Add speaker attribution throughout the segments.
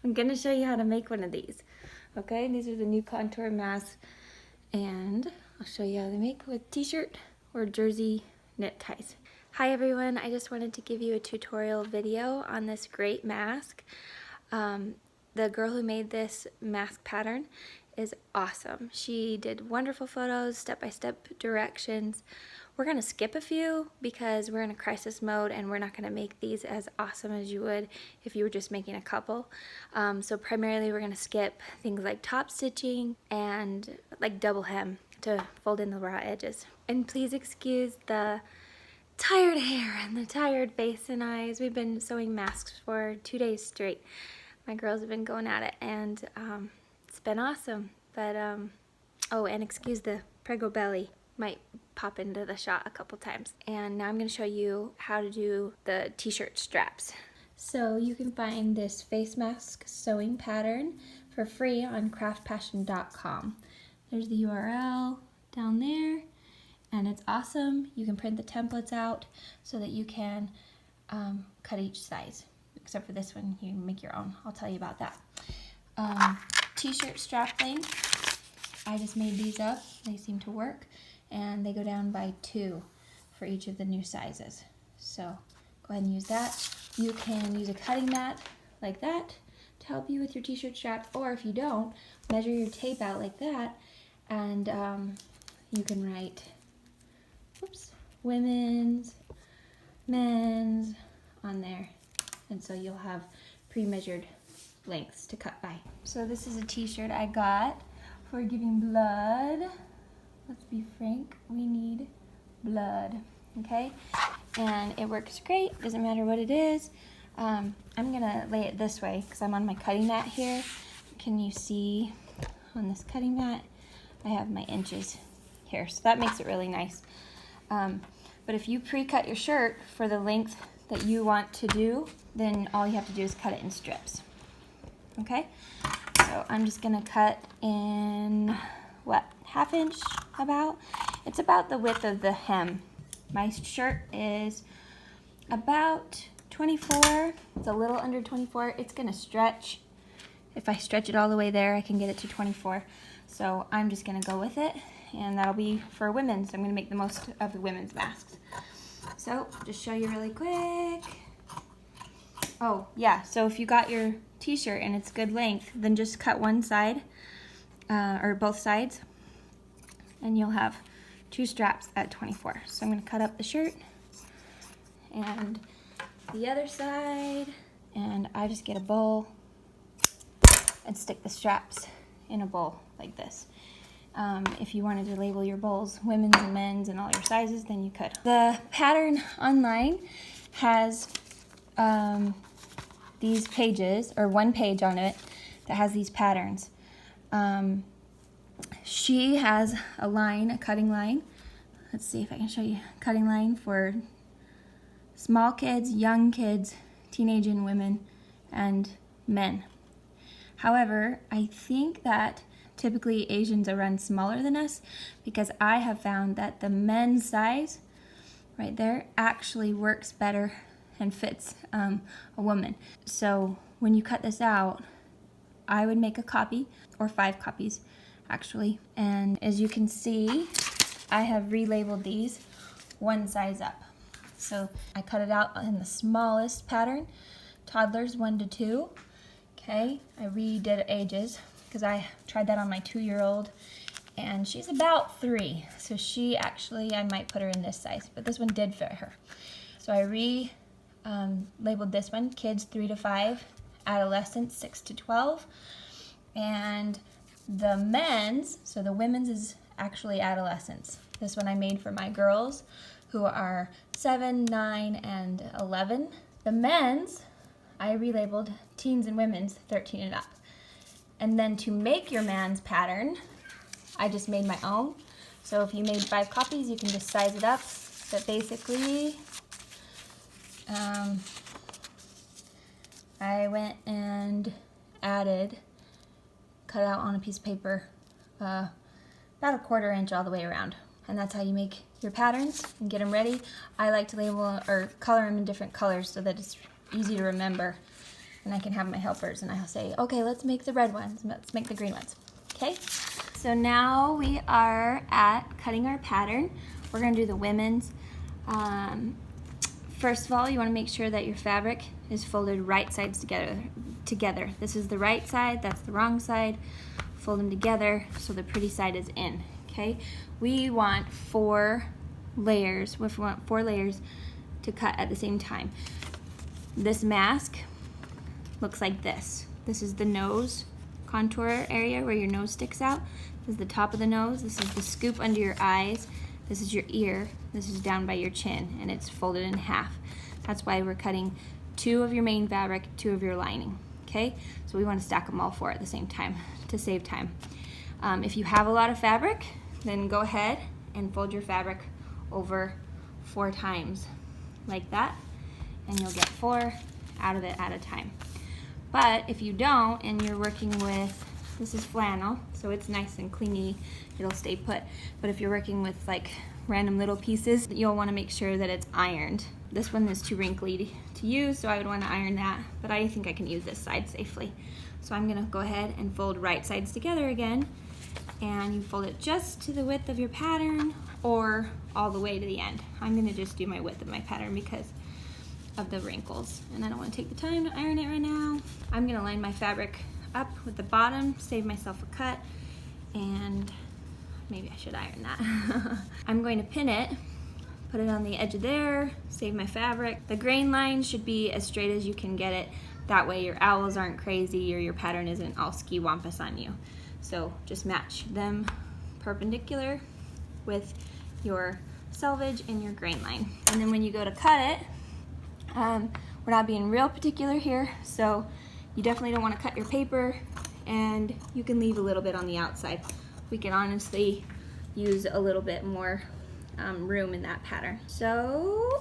Speaker 1: I'm gonna show you how to make one of these. Okay, these are the new contour masks, and I'll show you how to make with t-shirt or jersey knit ties. Hi everyone, I just wanted to give you a tutorial video on this great mask. The girl who made this mask pattern is awesome. She did wonderful photos, step-by-step directions. We're gonna skip a few because we're in a crisis mode and we're not gonna make these as awesome as you would if you were just making a couple. So primarily we're gonna skip things like top stitching and like double hem to fold in the raw edges. And please excuse the tired hair and the tired face and eyes. We've been sewing masks for 2 days straight. My girls have been going at it, and it's been awesome. But oh, and excuse the prego belly, might pop into the shot a couple times. And now I'm going to show you how to do the t-shirt straps. So you can find this face mask sewing pattern for free on craftpassion.com. There's the URL down there, and it's awesome. You can print the templates out so that you can cut each size. Except for this one, you can make your own. I'll tell you about that. T-shirt strap length, I just made these up. They seem to work, and they go down by 2 for each of the new sizes. So go ahead and use that. You can use a cutting mat like that to help you with your t-shirt straps, or if you don't, measure your tape out like that, and you can write, women's, men's on there. And so you'll have pre-measured lengths to cut by. So this is a t-shirt I got for giving blood. Let's be frank, we need blood, okay? And it works great, doesn't matter what it is. I'm gonna lay it this way because I'm on my cutting mat here. Can you see on this cutting mat, I have my inches here, so that makes it really nice. But if you pre-cut your shirt for the length that you want to do, then all you have to do is cut it in strips. Okay? So I'm just gonna cut in, what, 1/2 inch about? It's about the width of the hem. My shirt is about 24. It's a little under 24. It's gonna stretch. If I stretch it all the way there, I can get it to 24. So I'm just gonna go with it, and that'll be for women's. I'm gonna make the most of the women's masks. So just show you really quick. Oh yeah, so if you got your t-shirt and it's good length, then just cut one side or both sides, and you'll have 2 straps at 24. So I'm gonna cut up the shirt and the other side, and I just get a bowl and stick the straps in a bowl like this. If you wanted to label your bowls women's and men's and all your sizes, then you could. The pattern online has these pages, or one page on it that has these patterns. She has a line, a cutting line. Let's see if I can show you. Cutting line for small kids, young kids, teenage and women, and men. However, I think that typically Asians are run smaller than us, because I have found that the men's size right there actually works better and fits a woman. So when you cut this out, I would make a copy, or 5 copies actually. And as you can see, I have relabeled these one size up. So I cut it out in the smallest pattern, toddlers 1 to 2. Okay, I redid ages because I tried that on my 2-year-old, and she's about 3. So she actually, I might put her in this size, but this one did fit her. So I labeled this one, kids 3 to 5, adolescents 6 to 12, and the men's, so the women's is actually adolescents. This one I made for my girls who are 7, 9, and 11. The men's, I relabeled teens and women's 13 and up. And then to make your man's pattern, I just made my own. So if you made 5 copies, you can just size it up. But basically, I went and cut out on a piece of paper, about a 1/4 inch all the way around. And that's how you make your patterns and get them ready. I like to label or color them in different colors so that it's easy to remember. and I can have my helpers and I'll say, okay, let's make the red ones, let's make the green ones, okay? So now we are at cutting our pattern. We're gonna do the women's. First of all, you wanna make sure that your fabric is folded right sides together. This is the right side, that's the wrong side. Fold them together so the pretty side is in, okay? We want 4 layers, we want 4 layers to cut at the same time. This mask looks like this. This is the nose contour area where your nose sticks out. This is the top of the nose. This is the scoop under your eyes. This is your ear. This is down by your chin, and it's folded in half. That's why we're cutting 2 of your main fabric, 2 of your lining, okay? So we want to stack them all 4 at the same time to save time. If you have a lot of fabric, then go ahead and fold your fabric over 4 times like that, and you'll get 4 out of it at a time. But if you don't, and you're working with, this is flannel, so it's nice and clingy, it'll stay put. But if you're working with like random little pieces, you'll want to make sure that it's ironed. This one is too wrinkly to use, so I would want to iron that, but I think I can use this side safely. So I'm gonna go ahead and fold right sides together again, and you fold it just to the width of your pattern or all the way to the end. I'm gonna just do my width of my pattern because of the wrinkles, and I don't want to take the time to iron it right now. I'm gonna line my fabric up with the bottom, save myself a cut, and maybe I should iron that. I'm going to pin it, put it on the edge of there, save my fabric. The grain line should be as straight as you can get it. That way your owls aren't crazy or your pattern isn't all ski-wampus on you. So just match them perpendicular with your selvage and your grain line. And then when you go to cut it, we're not being real particular here, so you definitely don't want to cut your paper, and you can leave a little bit on the outside. We can honestly use a little bit more room in that pattern. So,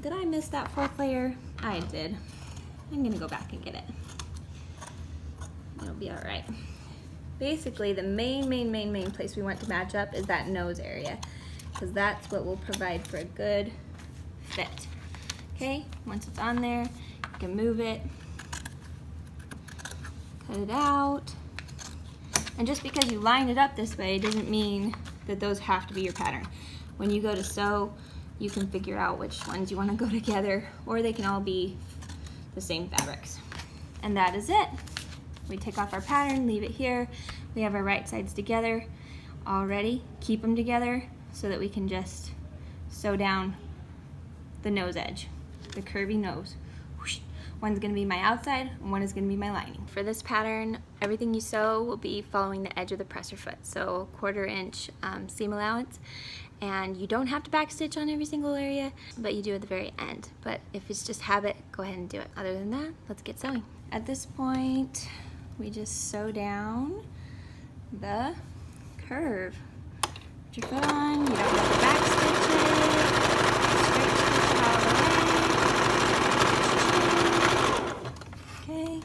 Speaker 1: did I miss that 4th layer? I did. I'm gonna go back and get it. It'll be all right. Basically, the main place we want to match up is that nose area, because that's what will provide for a good fit. Okay, once it's on there, you can move it, cut it out. And just because you line it up this way doesn't mean that those have to be your pattern. When you go to sew, you can figure out which ones you want to go together, or they can all be the same fabrics. And that is it. We take off our pattern, leave it here. We have our right sides together already. Keep them together so that we can just sew down the nose edge, the curvy nose. Whoosh. One's gonna be my outside, and one is gonna be my lining. For this pattern, everything you sew will be following the edge of the presser foot, so 1/4 inch seam allowance. And you don't have to backstitch on every single area, but you do at the very end. But if it's just habit, go ahead and do it. Other than that, let's get sewing. At this point, we just sew down the curve. Put your foot on, you don't have to backstitch it. Straight stitch all the way. Okay,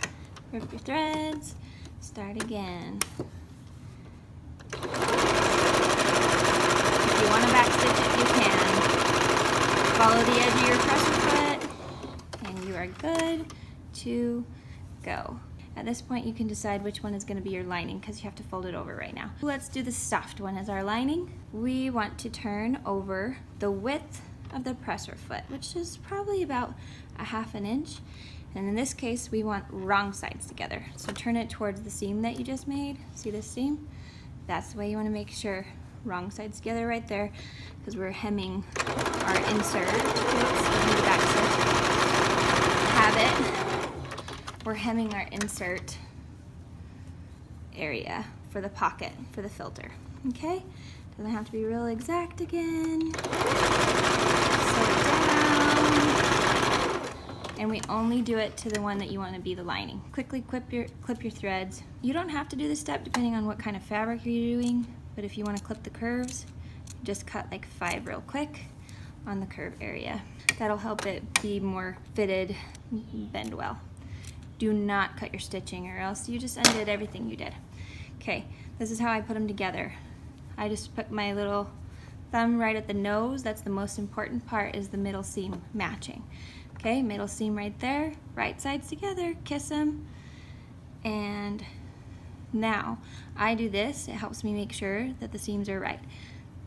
Speaker 1: rip your threads, start again. If you want to backstitch it, you can. Follow the edge of your presser foot, and you are good to go. At this point, you can decide which one is going to be your lining because you have to fold it over right now. Let's do the stuffed one as our lining. We want to turn over the width of the presser foot, which is probably about 1/2 inch. And in this case, we want wrong sides together. So turn it towards the seam that you just made. See this seam? That's the way you want to make sure. Wrong sides together right there, because we're hemming our insert. We're hemming our insert area for the pocket, for the filter. Okay? Doesn't have to be real exact again. Sew it down. And we only do it to the one that you want to be the lining. Quickly clip your threads. You don't have to do this step depending on what kind of fabric you're doing, but if you want to clip the curves, just cut like 5 real quick on the curve area. That'll help it be more fitted, bend well. Do not cut your stitching or else you just undid everything you did. Okay, this is how I put them together. I just put my little thumb right at the nose. That's the most important part, is the middle seam matching. Okay, middle seam right there, right sides together, kiss them. And now I do this, it helps me make sure that the seams are right.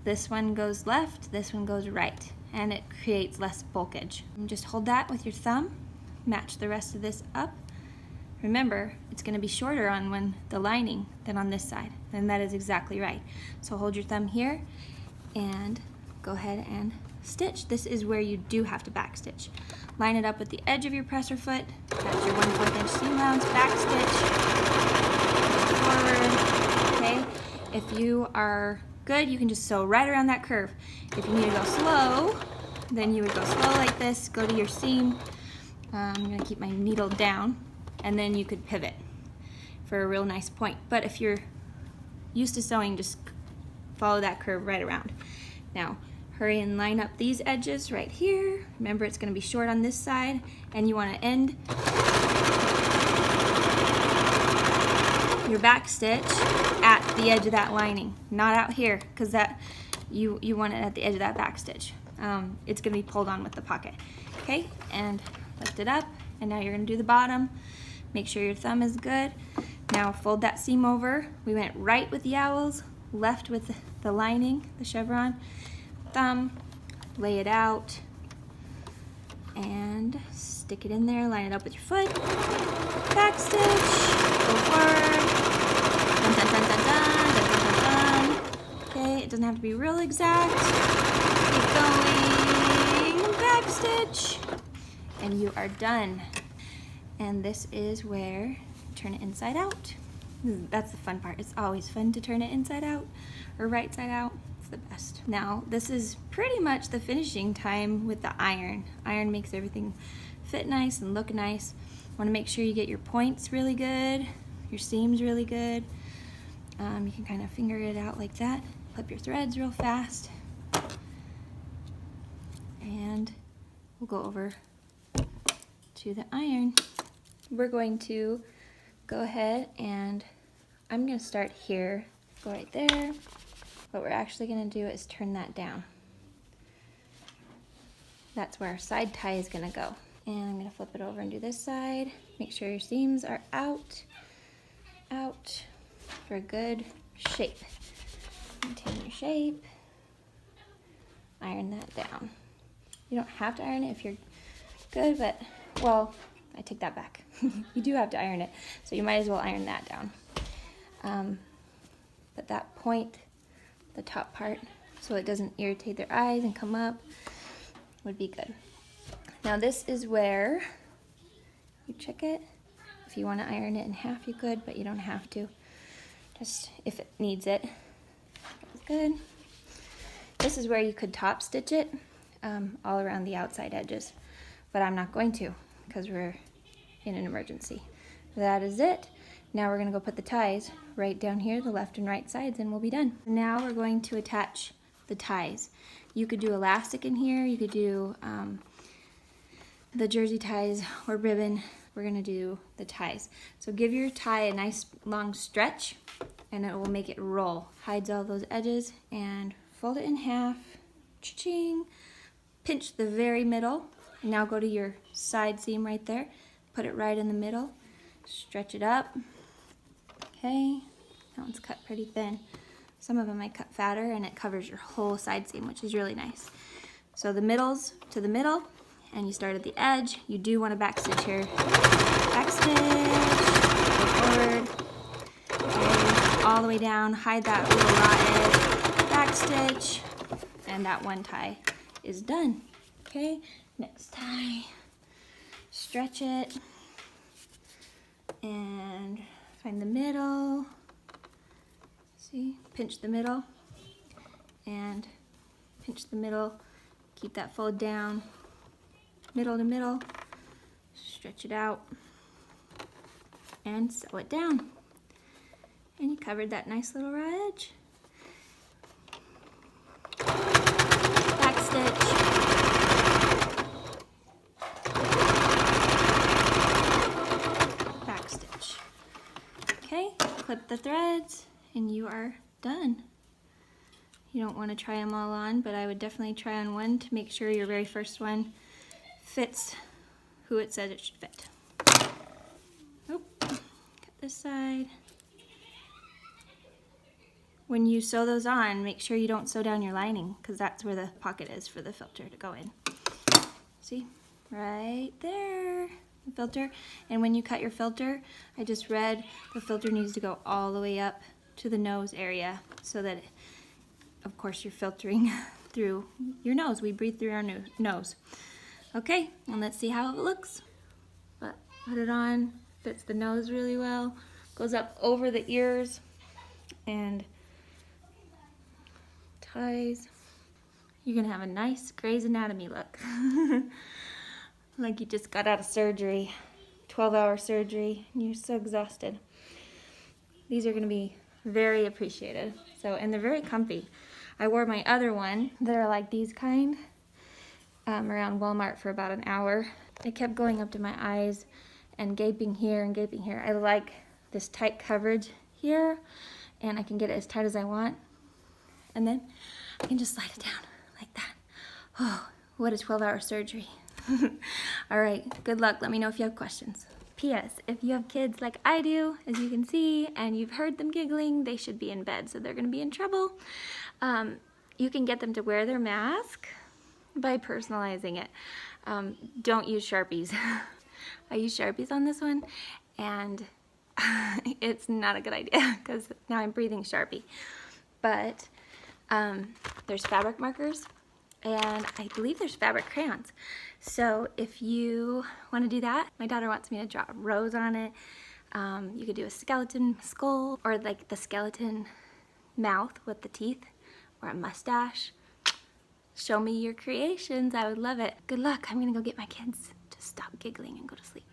Speaker 1: This one goes left, this one goes right, and it creates less bulkage. And just hold that with your thumb, match the rest of this up. Remember, it's going to be shorter on the lining than on this side, and that is exactly right. So hold your thumb here and go ahead and stitch. This is where you do have to back stitch. Line it up with the edge of your presser foot, that's your 1/4 inch seam allowance, back stitch, forward, okay? If you are good, you can just sew right around that curve. If you need to go slow, then you would go slow like this, go to your seam. I'm gonna keep my needle down, and then you could pivot for a real nice point. But if you're used to sewing, just follow that curve right around. Now, hurry and line up these edges right here. Remember, it's gonna be short on this side, and you wanna end your back stitch at the edge of that lining, not out here, because that you want it at the edge of that back stitch. It's gonna be pulled on with the pocket. Okay, and lift it up, and now you're gonna do the bottom. Make sure your thumb is good. Now fold that seam over. We went right with the owls, left with the lining, the chevron. Thumb, lay it out, and stick it in there, line it up with your foot. Back stitch, go forward. Dun, dun, dun, dun, dun, dun, dun, dun, dun. Okay, it doesn't have to be real exact. Keep going, back stitch, and you are done. And this is where you turn it inside out. That's the fun part. It's always fun to turn it inside out or right side out. It's the best. Now, this is pretty much the finishing time with the iron. Iron makes everything fit nice and look nice. Want to make sure you get your points really good, your seams really good. You can kind of finger it out like that. Flip your threads real fast. And we'll go over to the iron. We're going to go ahead and I'm going to start here, go right there. What we're actually going to do is turn that down. That's where our side tie is going to go. And I'm going to flip it over and do this side. Make sure your seams are out for a good shape. Maintain your shape. Iron that down. You don't have to iron it if you're good, but, well, I take that back. You do have to iron it, so you might as well iron that down. But that point, the top part, so it doesn't irritate their eyes and come up, would be good. Now this is where you check it. If you want to iron it in half, you could, but you don't have to. Just if it needs it. That's good. This is where you could top stitch it all around the outside edges, but I'm not going to because we're in an emergency. That is it. Now we're going to go put the ties right down here, the left and right sides, and we'll be done. Now we're going to attach the ties. You could do elastic in here, you could do the jersey ties or ribbon. We're going to do the ties. So give your tie a nice long stretch and it will make it roll. Hides all those edges and fold it in half. Cha-ching. Pinch the very middle. And now go to your side seam right there. Put it right in the middle. Stretch it up. Okay. That one's cut pretty thin. Some of them I cut fatter and it covers your whole side seam, which is really nice. So the middle's to the middle and you start at the edge. You do want to back stitch here. Back stitch. Go forward. Okay. All the way down. Hide that little raw edge. Back stitch. And that one tie is done. Okay. Next tie. Stretch it. And find the middle. See, pinch the middle and pinch the middle, keep that fold down, middle to middle, stretch it out and sew it down. And you covered that nice little raw edge. Back stitch. Back stitch. Okay, clip the threads. And you are done. You don't want to try them all on, but I would definitely try on one to make sure your very first one fits who it says it should fit. Oh, cut this side. When you sew those on, make sure you don't sew down your lining because that's where the pocket is for the filter to go in. See, right there, the filter. And when you cut your filter, I just read the filter needs to go all the way up to the nose area so that, of course, you're filtering through your nose. We breathe through our nose. Okay, and let's see how it looks. But put it on, fits the nose really well, goes up over the ears, and ties. You're gonna have a nice Grey's Anatomy look. Like you just got out of surgery, 12-hour surgery, and you're so exhausted. These are gonna be very appreciated. So, and they're very comfy. I wore my other one that are like these kind around Walmart for about an hour. It kept going up to my eyes and gaping here and gaping here. I like this tight coverage here, and I can get it as tight as I want. And then I can just slide it down like that. Oh, what a 12-hour surgery. All right, good luck. Let me know if you have questions. P.S. If you have kids like I do, as you can see, and you've heard them giggling, they should be in bed, so they're gonna be in trouble. You can get them to wear their mask by personalizing it. Don't use Sharpies. I use Sharpies on this one, and it's not a good idea because now I'm breathing Sharpie. But there's fabric markers, and I believe there's fabric crayons. So if you want to do that, my daughter wants me to draw a rose on it. You could do a skeleton skull, or like the skeleton mouth with the teeth, or a mustache. Show me your creations. I would love it. Good luck. I'm gonna go get my kids to stop giggling and go to sleep.